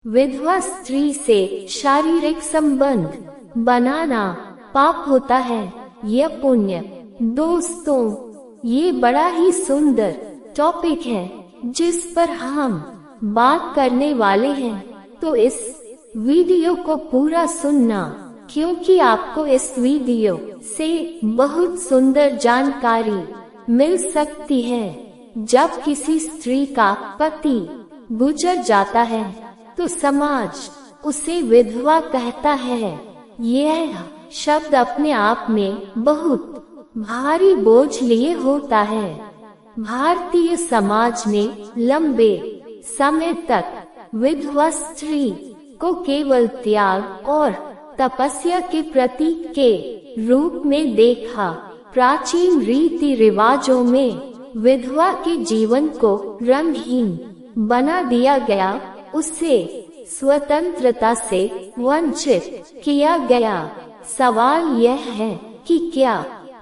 विधवा स्त्री से शारीरिक संबंध बनाना पाप होता है या पुण्य। दोस्तों, ये बड़ा ही सुंदर टॉपिक है जिस पर हम बात करने वाले हैं, तो इस वीडियो को पूरा सुनना, क्योंकि आपको इस वीडियो से बहुत सुंदर जानकारी मिल सकती है। जब किसी स्त्री का पति गुजर जाता है तो समाज उसे विधवा कहता है। यह शब्द अपने आप में बहुत भारी बोझ लिए होता है। भारतीय समाज में लंबे समय तक विधवा स्त्री को केवल त्याग और तपस्या के प्रतीक के रूप में देखा। प्राचीन रीति रिवाजों में विधवा के जीवन को रंगहीन बना दिया गया, उसे स्वतंत्रता से वंचित किया गया। सवाल यह है कि क्या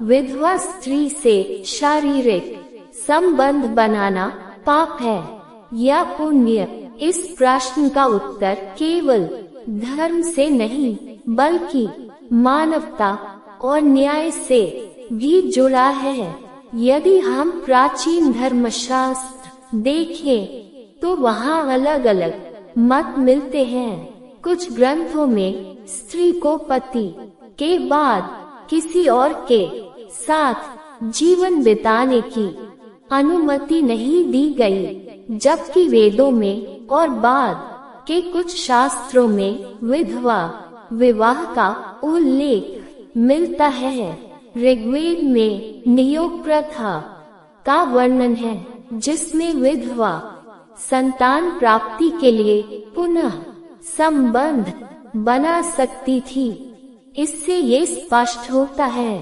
विधवा स्त्री से शारीरिक संबंध बनाना पाप है या पुण्य? इस प्रश्न का उत्तर केवल धर्म से नहीं बल्कि मानवता और न्याय से भी जुड़ा है। यदि हम प्राचीन धर्मशास्त्र देखें तो वहाँ अलग अलग मत मिलते हैं। कुछ ग्रंथों में स्त्री को पति के बाद किसी और के साथ जीवन बिताने की अनुमति नहीं दी गई, जबकि वेदों में और बाद के कुछ शास्त्रों में विधवा विवाह का उल्लेख मिलता है। ऋग्वेद में नियोग प्रथा का वर्णन है, जिसमें विधवा संतान प्राप्ति के लिए पुनः संबंध बना सकती थी। इससे ये स्पष्ट होता है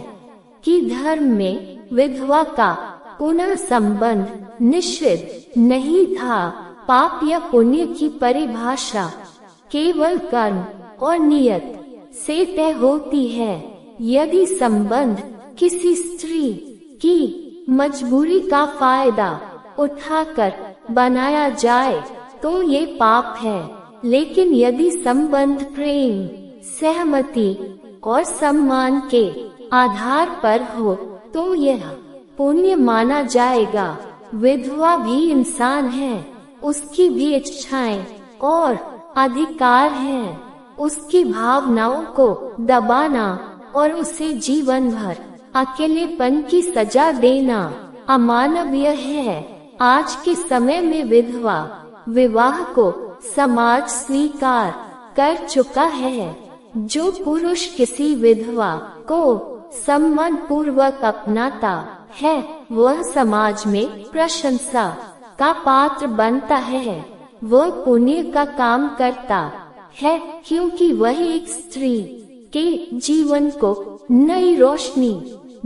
कि धर्म में विधवा का पुनः संबंध निषिद्ध नहीं था। पाप या पुण्य की परिभाषा केवल कर्म और नियत से तय होती है। यदि संबंध किसी स्त्री की मजबूरी का फायदा उठाकर बनाया जाए तो ये पाप है, लेकिन यदि संबंध प्रेम, सहमति और सम्मान के आधार पर हो तो यह पुण्य माना जाएगा। विधवा भी इंसान है, उसकी भी इच्छाएं और अधिकार हैं। उसकी भावनाओं को दबाना और उसे जीवन भर अकेलेपन की सजा देना अमानवीय है। आज के समय में विधवा विवाह को समाज स्वीकार कर चुका है। जो पुरुष किसी विधवा को सम्मान पूर्वक अपनाता है, वह समाज में प्रशंसा का पात्र बनता है। वह पुण्य का काम करता है, क्योंकि वह एक स्त्री के जीवन को नई रोशनी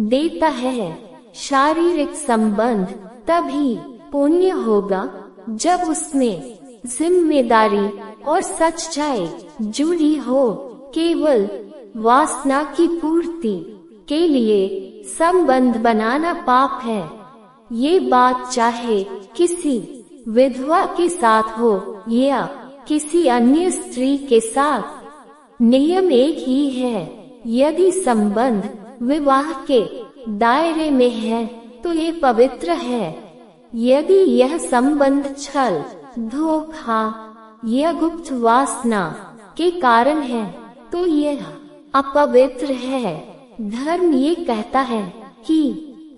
देता है। शारीरिक संबंध तभी पुण्य होगा जब उसमें जिम्मेदारी और सच्चाई जुड़ी हो। केवल वासना की पूर्ति के लिए संबंध बनाना पाप है। ये बात चाहे किसी विधवा के साथ हो या किसी अन्य स्त्री के साथ, नियम एक ही है। यदि संबंध विवाह के दायरे में है तो ये पवित्र है। यदि यह संबंध छल, धोखा या गुप्त वासना के कारण है तो यह अपवित्र है। धर्म ये कहता है कि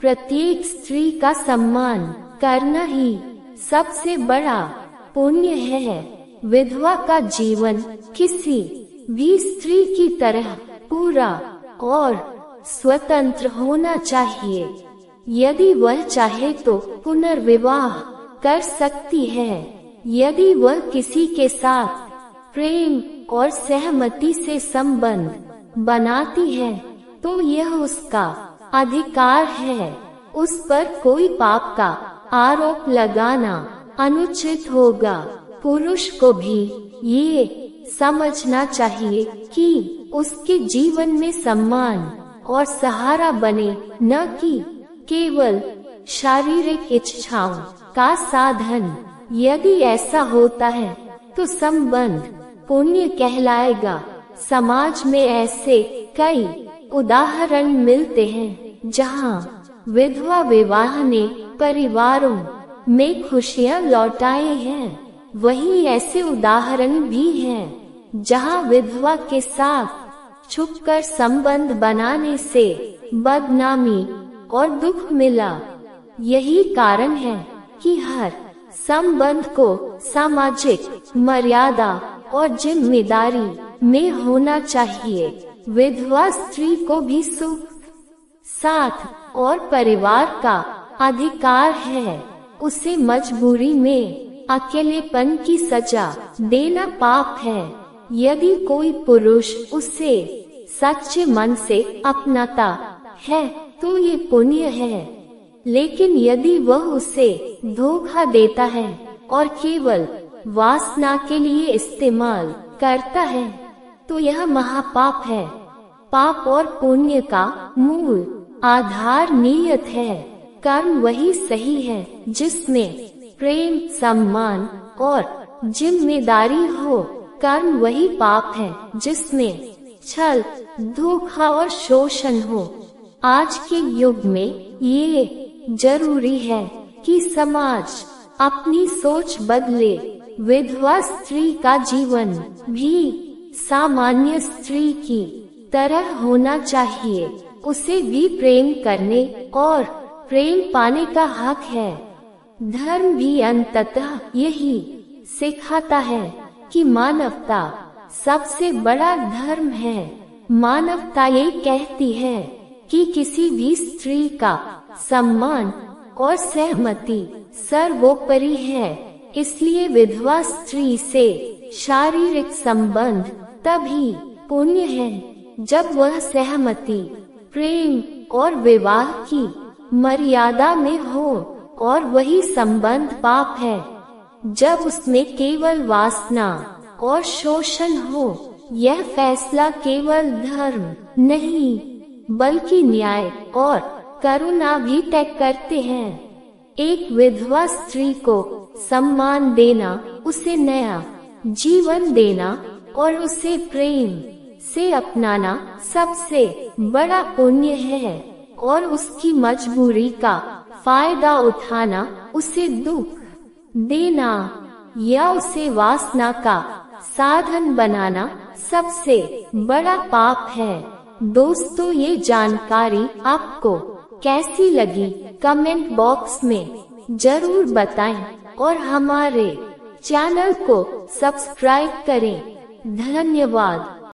प्रत्येक स्त्री का सम्मान करना ही सबसे बड़ा पुण्य है। विधवा का जीवन किसी भी स्त्री की तरह पूरा और स्वतंत्र होना चाहिए। यदि वह चाहे तो पुनर्विवाह कर सकती है। यदि वह किसी के साथ प्रेम और सहमति से संबंध बनाती है तो यह उसका अधिकार है। उस पर कोई पाप का आरोप लगाना अनुचित होगा। पुरुष को भी ये समझना चाहिए कि उसके जीवन में सम्मान और सहारा बने, न कि केवल शारीरिक इच्छाओं का साधन। यदि ऐसा होता है तो संबंध पुण्य कहलाएगा। समाज में ऐसे कई उदाहरण मिलते हैं जहां विधवा विवाह ने परिवारों में खुशियां लौटाए हैं। वहीं ऐसे उदाहरण भी हैं जहां विधवा के साथ छुपकर संबंध बनाने से बदनामी और दुख मिला। यही कारण है कि हर संबंध को सामाजिक मर्यादा और जिम्मेदारी में होना चाहिए। विधवा स्त्री को भी सुख, साथ और परिवार का अधिकार है। उसे मजबूरी में अकेलेपन की सजा देना पाप है। यदि कोई पुरुष उसे सच्चे मन से अपनाता है तो ये पुण्य है। लेकिन यदि वह उसे धोखा देता है और केवल वासना के लिए इस्तेमाल करता है तो यह महापाप है। पाप और पुण्य का मूल आधार नियत है। कर्म वही सही है जिसमें प्रेम, सम्मान और जिम्मेदारी हो। कर्म वही पाप है जिसमें छल, धोखा और शोषण हो। आज के युग में ये जरूरी है कि समाज अपनी सोच बदले। विधवा स्त्री का जीवन भी सामान्य स्त्री की तरह होना चाहिए। उसे भी प्रेम करने और प्रेम पाने का हक है। धर्म भी अंततः यही सिखाता है कि मानवता सबसे बड़ा धर्म है। मानवता ये कहती है कि किसी भी स्त्री का सम्मान और सहमति सर्वोपरि है। इसलिए विधवा स्त्री से शारीरिक संबंध तभी पुण्य है जब वह सहमति, प्रेम और विवाह की मर्यादा में हो, और वही संबंध पाप है जब उसमें केवल वासना और शोषण हो। यह फैसला केवल धर्म नहीं बल्कि न्याय और करुणा भी तय करते हैं। एक विधवा स्त्री को सम्मान देना, उसे नया जीवन देना और उसे प्रेम से अपनाना सबसे बड़ा पुण्य है। और उसकी मजबूरी का फायदा उठाना, उसे दुख देना या उसे वासना का साधन बनाना सबसे बड़ा पाप है। दोस्तों, ये जानकारी आपको कैसी लगी कमेंट बॉक्स में जरूर बताएं और हमारे चैनल को सब्सक्राइब करें। धन्यवाद।